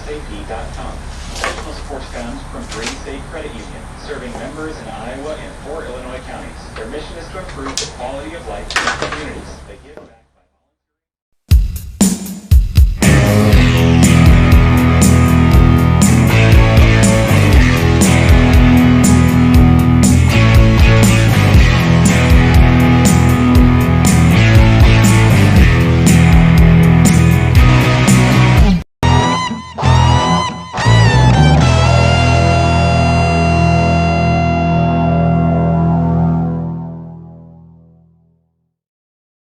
GreenSafe.com. Additional support comes from GreenSafe Credit Union, serving members in Iowa and 4 Illinois counties. Their mission is to improve the quality of life in their communities. They give back by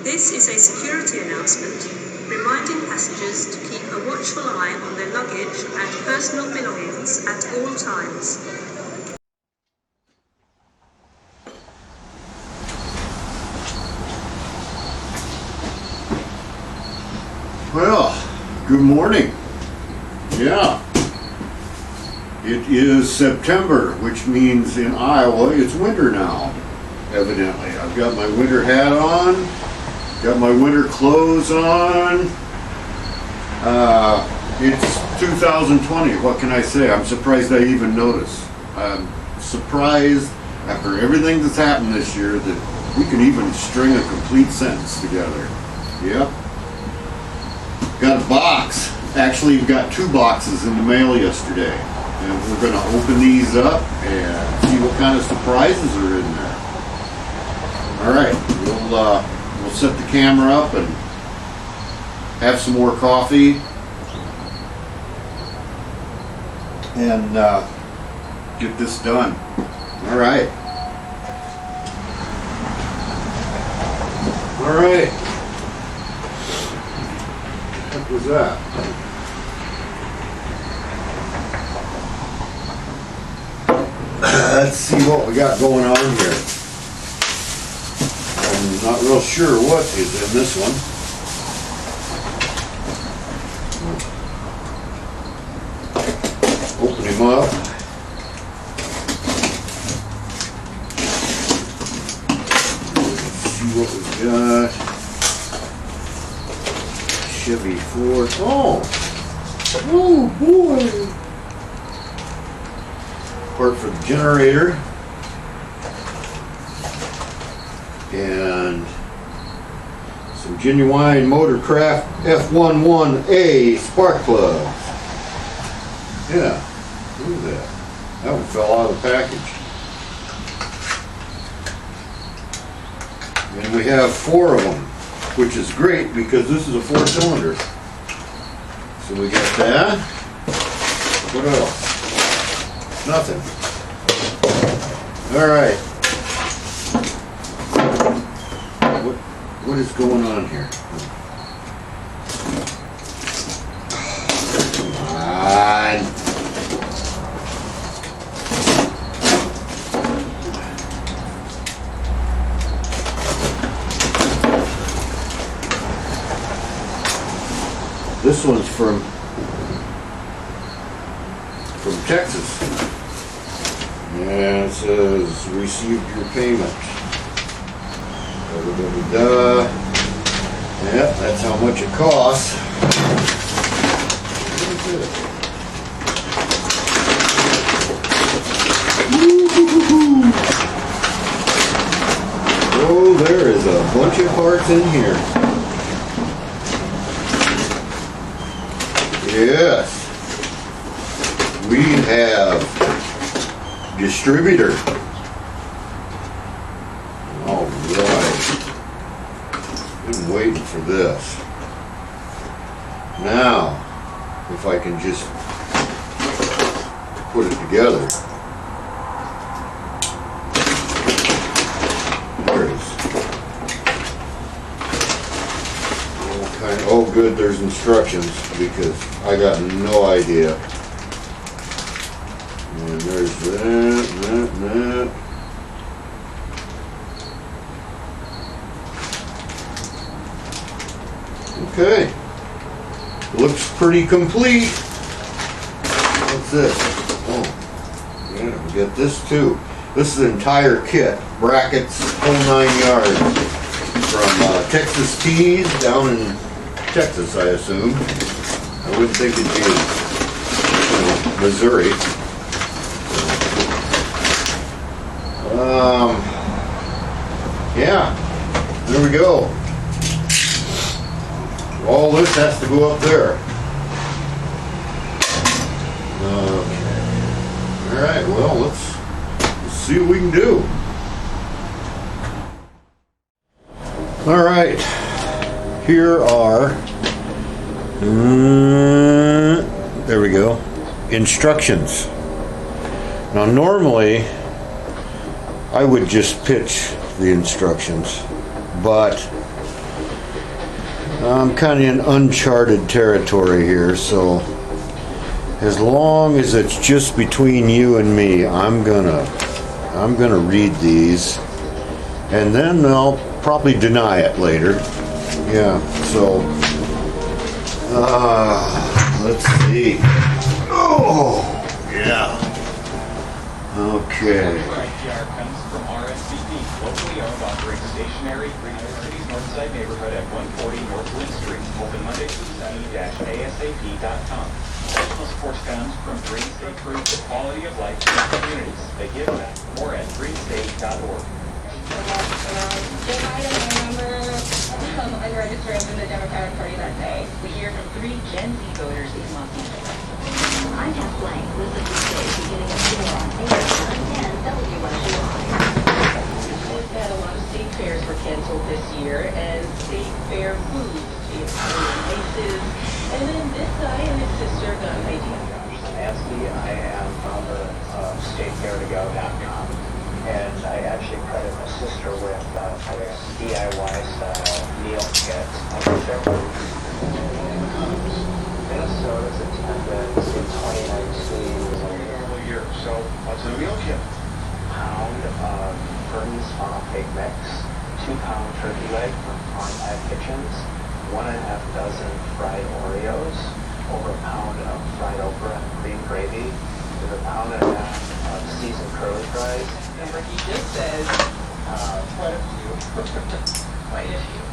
This is a security announcement reminding passengers to keep a watchful eye on their luggage and personal belongings at all times. Well, good morning. Yeah. It is September, which means in Iowa it's winter now, evidently. I've got my winter hat on, got my winter clothes on. It's 2020, what can I say? I'm surprised I even noticed. I'm surprised after everything that's happened this year that we can even string a complete sentence together. Yep. Got a box. Actually, we've got 2 boxes in the mail yesterday. And we're going to open these up and see what kind of surprises are in there. Alright, we'll set the camera up and have some more coffee. And get this done. Alright. Alright. What was that? Let's see what we got going on here. I'm not real sure what is in this one. Open him up. Let's see what we got. Chevy Ford. Oh boy! Part for the generator and some genuine Motorcraft F11A spark plugs. Yeah, look at that. That one fell out of the package. And we have 4 of them, which is great because this is a 4-cylinder. So we got that. What else? Nothing. Alright. What is going on here? Come on. This one's from Texas. And it says, received your payment. Da-da-da-da-da. Yep, that's how much it costs. Oh, there is a bunch of parts in here. Yes. We have distributor. All right. Been waiting for this. Now, if I can just put it together. There it is. Oh, good, there's instructions because I got no idea. And there's that. Okay. Looks pretty complete. What's this? Oh, yeah, we got this too. This is the entire kit. Brackets, whole 9 yards. From Texas Tees down in Texas, I assume. I wouldn't think it'd be Missouri. Yeah, there we go. All this has to go up there. Okay. All right, well, let's see what we can do. All right, here are, there we go, instructions. Now normally, I would just pitch the instructions, but I'm kind of in uncharted territory here, so as long as it's just between you and me, I'm gonna read these, and then I'll probably deny it later. Yeah, so let's see. Oh, yeah. Okay. IPR comes from RSVP, locally owned operating stationery, Greenwood City's Northside neighborhood at 140 North Lynn Street, open Monday through Sunday-ASAP.com. Additional support comes from Green State Group, the quality of life in communities. They give back. More at greenstate.org. Joe Biden, I remember unregistering for the Democratic Party that day. We hear from 3 Gen Z voters in Los Angeles. I'm Jeff Blank. Listen to today beginning at 4 on AM 910 WSUI. That a lot of state fairs were canceled this year, and state fair foods in places. And then this guy and his sister got an idea. Nancy, I am founder of StateFairToGo.com, and I actually credit my sister with DIY style meal kits of several Minnesota's attendance in 2019 was a normal year. So what's in a meal kit? Pound of Burton's Funnel Cake Mix, 2-pound turkey leg from Farm Pie Kitchens, 1.5 dozen fried Oreos, over a pound of fried okra and cream gravy, with a pound and a half of seasoned curly fries. Remember, he just says, Quite a few. quite a few.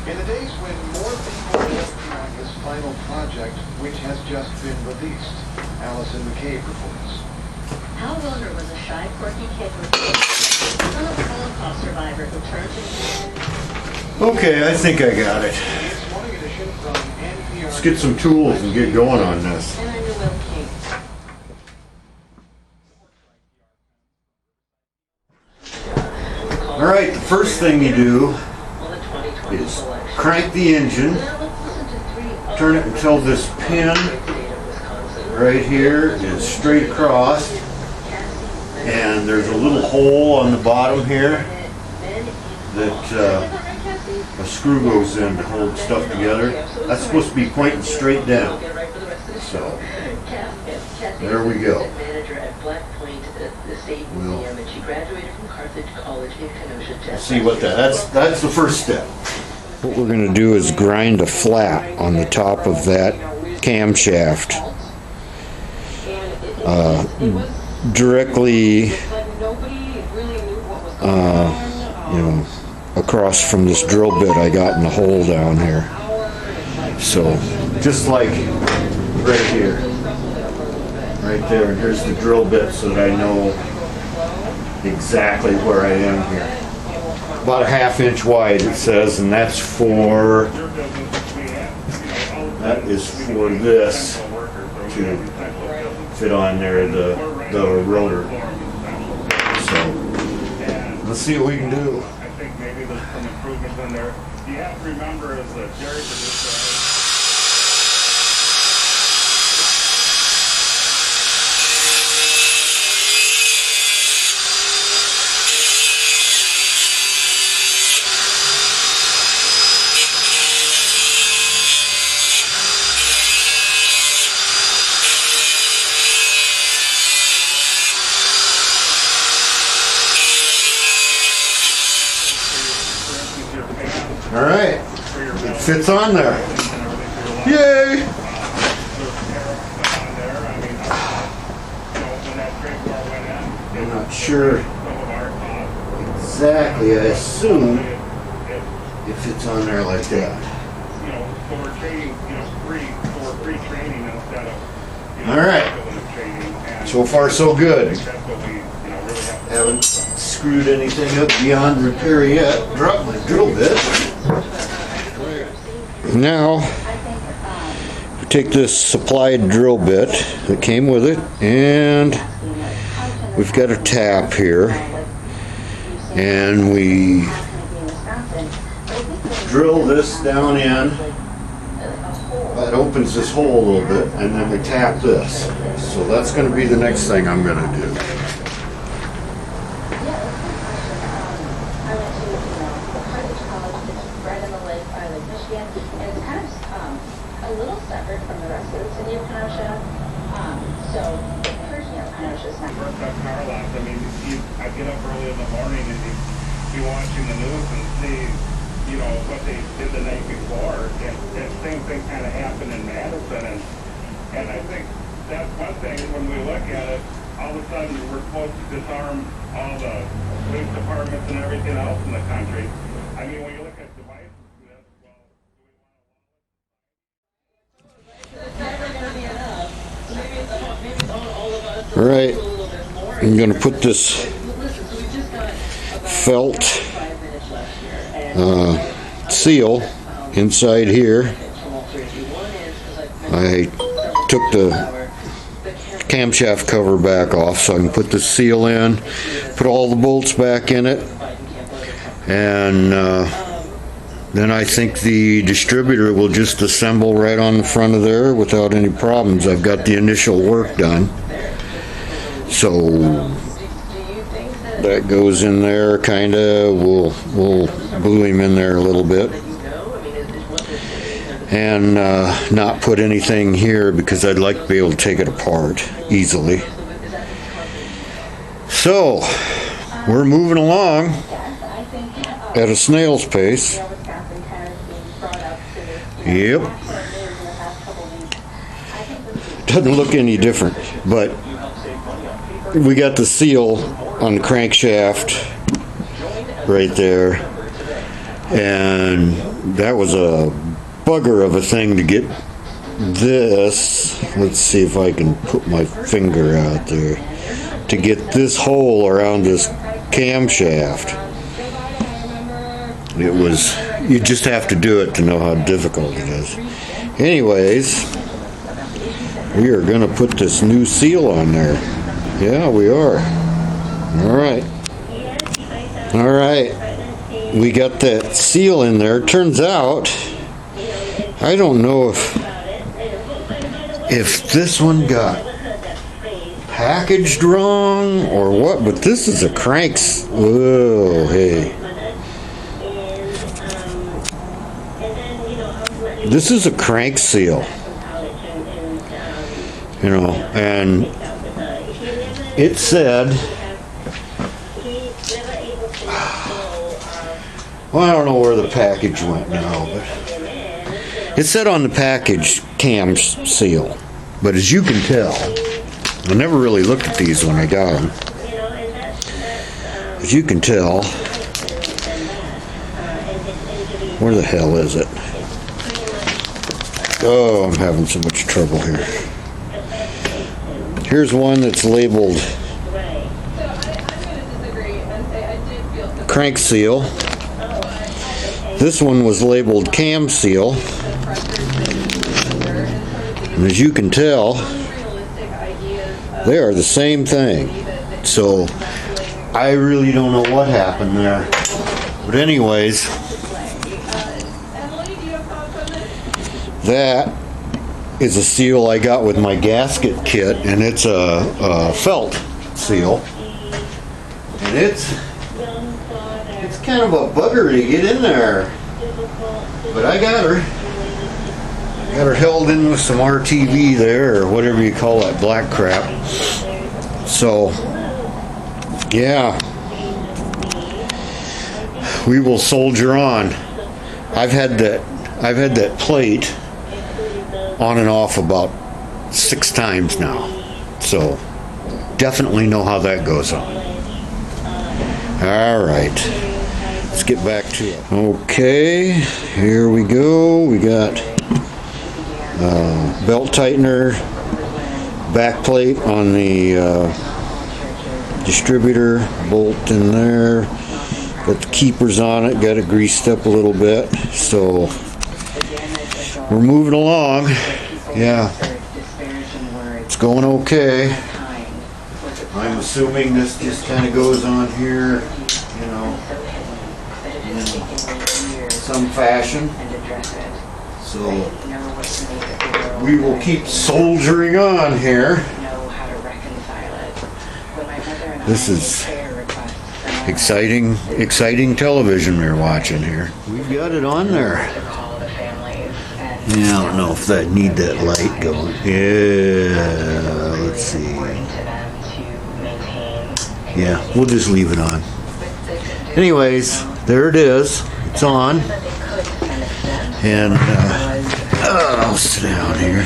In the days when more people are working on this final project, which has just been released, Allison McCabe reports. Hal Wilner was a shy, quirky kid with son of a Holocaust survivor who turned to... Okay, I think I got it. This morning edition from NPR. Let's get some tools and get going on this. And I'm your Will King. All right, the first thing you do Well, the 2020 is election. crank the engine, Now let's listen to 3 turn it until this pin state of Wisconsin. right here is straight across, and there's a little hole on the bottom here that a screw goes in to hold stuff together. That's supposed to be pointing straight down. So, there we go. Manager at Black Point, the state museum, and she graduated from Carthage College in Kenosha. See what that's the first step. What we're going to do is grind a flat on the top of that camshaft directly across from this drill bit I got in the hole down here. So just like right here, right there, and here's the drill bit so that I know exactly where I am here. About a 1/2 inch wide it says, and that is for this to fit on there, the rotor. So let's see what we can do. I think maybe there's some improvements in there. You have to remember as a dairy producer, All right, it fits on there. Yay! I'm not sure exactly. I assume it fits on there like that. trading, free training instead of, All right. training. And So far, so good. that's what we, really have to Haven't screwed anything up beyond repair yet. Dropped my drill bit. Now, we take this supplied drill bit that came with it, and we've got a tap here, and we drill this down in. That opens this hole a little bit, and then we tap this. So that's going to be the next thing I'm going to do. I get up early in the morning and you be watching the news and see, what they did the night before. And that same thing kind of happened in Madison. And I think that's one thing when we look at it, all of a sudden we're supposed to disarm all the police departments and everything else in the country. I mean, when you look at devices, that's, well, do we want to... All right, I'm going to put this felt seal inside here. I took the camshaft cover back off so I can put the seal in, put all the bolts back in it, and then I think the distributor will just assemble right on the front of there without any problems. I've got the initial work done. So that goes in there, kinda. We'll glue him in there a little bit, and not put anything here because I'd like to be able to take it apart easily. So we're moving along at a snail's pace. Yep. Doesn't look any different, but we got the seal on the crankshaft right there, and that was a bugger of a thing to get this. Let's see if I can put my finger out there to get this hole around this camshaft. It was, you just have to do it to know how difficult it is. Anyways, we are going to put this new seal on there. Yeah, we are. All right. All right. We got that seal in there. Turns out, I don't know if this one got packaged wrong or what, but this is a cranks. Whoa, hey. This is a crank seal. And it said, well, I don't know where the package went now, but it said on the package cam seal. But as you can tell, I never really looked at these when I got them. As you can tell, where the hell is it? Oh, I'm having so much trouble here. Here's one that's labeled crank seal. This one was labeled cam seal. And as you can tell, they are the same thing. So I really don't know what happened there. But anyways, that is a seal I got with my gasket kit, and it's a felt seal. And it's kind of a bugger to get in there. But I got her. Got her held in with some RTV there, or whatever you call that black crap. So, yeah. We will soldier on. I've had that plate on and off about 6 times now. So, definitely know how that goes on. All right. Let's get back to it. Okay, here we go. We got belt tightener, back plate on the distributor, bolt in there. Got the keepers on it, got it greased up a little bit. So we're moving along. Yeah, it's going okay. I'm assuming this just kind of goes on here, you know, in some fashion. So we will keep soldiering on here. This is exciting television we're watching here. We've got it on there. Yeah, I don't know if I need that light going. Yeah, let's see. Yeah, we'll just leave it on. Anyways, there it is. It's on. And I'll sit down here.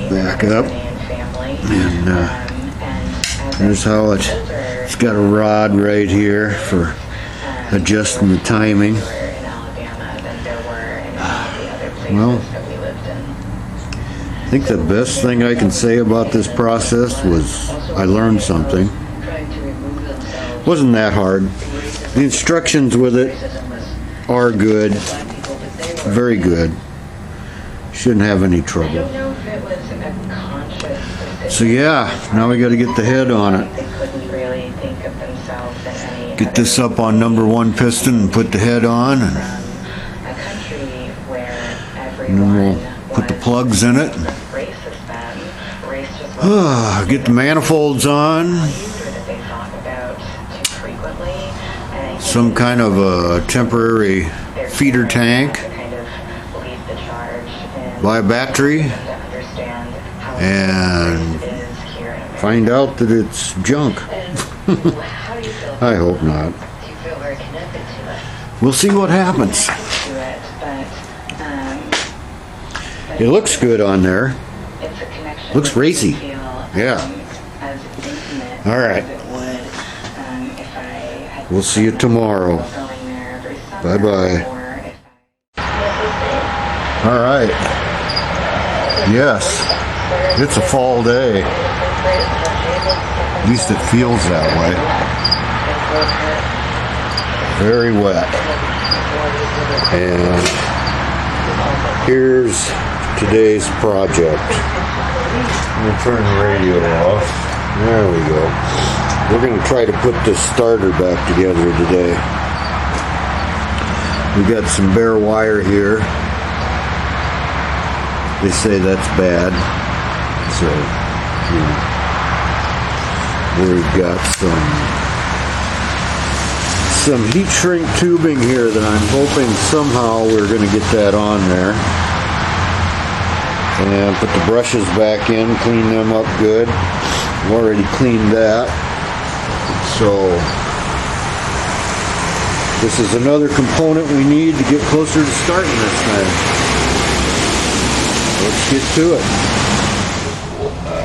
Back up. And there's how it's got a rod right here for adjusting the timing. Well, I think the best thing I can say about this process was I learned something. It wasn't that hard. The instructions with it are good, very good. Shouldn't have any trouble. So yeah, now we got to get the head on it. Get this up on *1 piston and put the head on, and then we'll put the plugs in it. Get the manifolds on. Some kind of a temporary feeder tank. Buy a battery and find out that it's junk. I hope not. We'll see what happens. It looks good on there. Looks racy. Yeah. All right. We'll see you tomorrow. Bye-bye. All right. Yes. It's a fall day. At least it feels that way. Very wet. And here's today's project. I'm going to turn the radio off. There we go. We're going to try to put this starter back together today. We got some bare wire here. They say that's bad. So we've got some heat shrink tubing here that I'm hoping somehow we're going to get that on there. And put the brushes back in, clean them up good. I've already cleaned that. So this is another component we need to get closer to starting this thing. Let's get to it.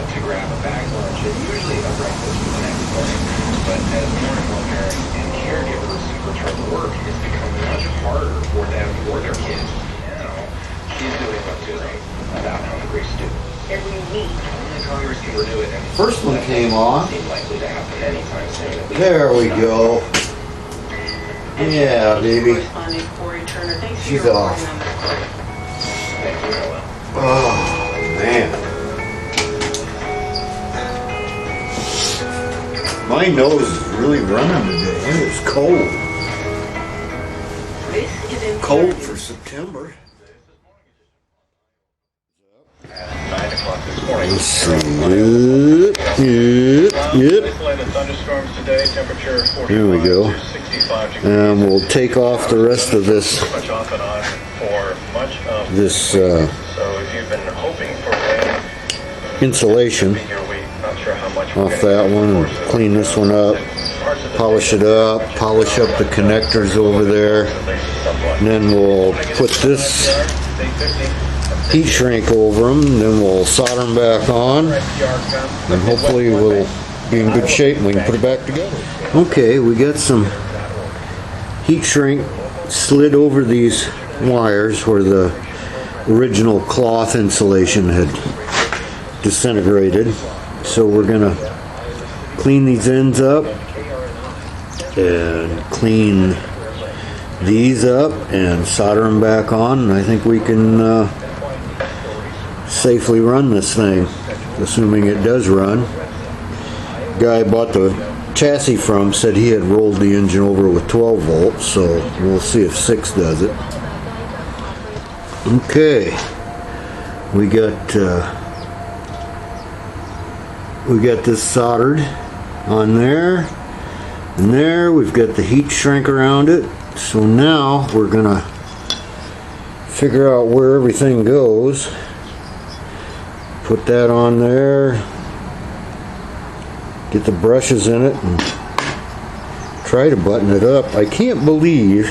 To grab a bag lunch, and usually a breakfast for the next morning. But as more and more parents and caregivers return to work, it's become much harder for them or their kids. She's doing what's doing about hungry students. Every week, only Congress can renew it. First one came on. Likely to happen anytime soon. There we go. Yeah, baby. She's off. Oh, man. My nose is really running today. It's cold. Cold for September. At 9 o'clock this morning. Let's see. Yep. There we go. And we'll take off the rest of this insulation off that one, and clean this one up, polish it up, polish up the connectors over there, and then we'll put this heat shrink over them, then we'll solder them back on, and hopefully we'll be in good shape and we can put it back together. Okay, we got some heat shrink slid over these wires where the original cloth insulation had disintegrated. So we're gonna clean these ends up and clean these up and solder them back on, and I think we can safely run this thing, assuming it does run. Guy I bought the chassis from said he had rolled the engine over with 12 volts, so we'll see if 6 does it. Okay, we got this soldered on there and there. We've got the heat shrink around it. So now we're gonna figure out where everything goes. Put that on there. Get the brushes in it and try to button it up. I can't believe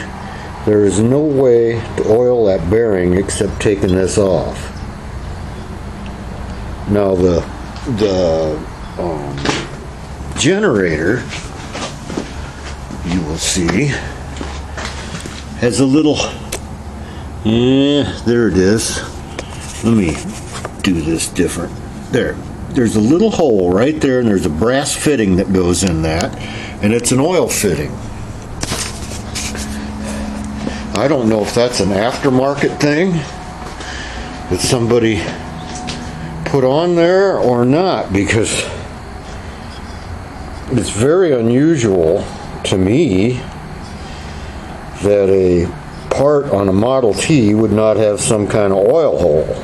there is no way to oil that bearing except taking this off. Now the generator, you will see, has a little, there it is. Let me do this different. There's a little hole right there, and there's a brass fitting that goes in that, and it's an oil fitting. I don't know if that's an aftermarket thing that somebody put on there or not, because it's very unusual to me that a part on a Model T would not have some kind of oil hole.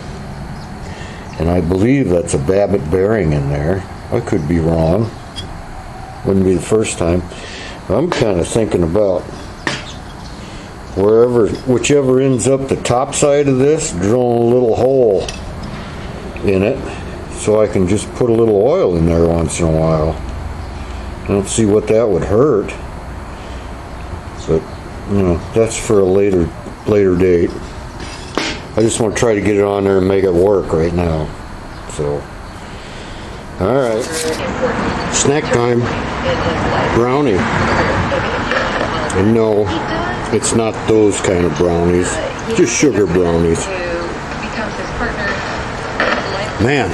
And I believe that's a Babbitt bearing in there. I could be wrong. Wouldn't be the first time. I'm kind of thinking about whichever ends up the top side of this, drilling a little hole in it so I can just put a little oil in there once in a while. I don't see what that would hurt. But you know, that's for a later date. I just want to try to get it on there and make it work right now. So, all right, snack time. Brownie. And no, it's not those kind of brownies. Just sugar brownies. Man,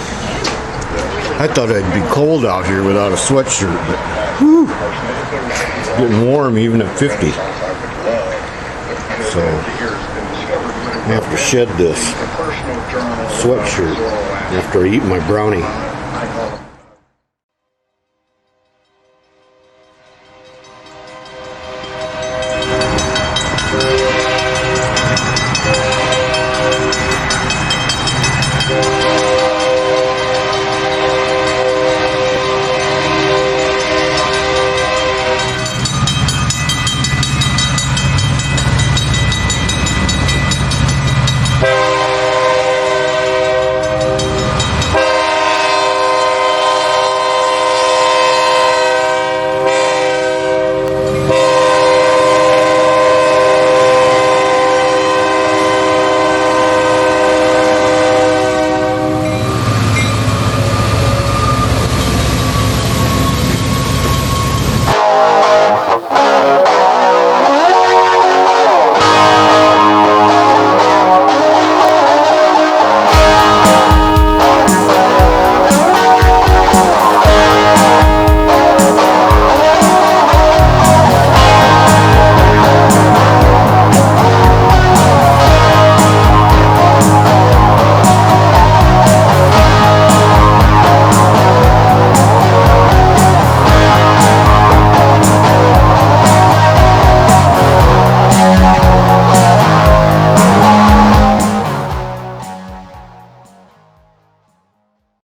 I thought it'd be cold out here without a sweatshirt, but whew, getting warm even at 50. So I have to shed this sweatshirt after I eat my brownie.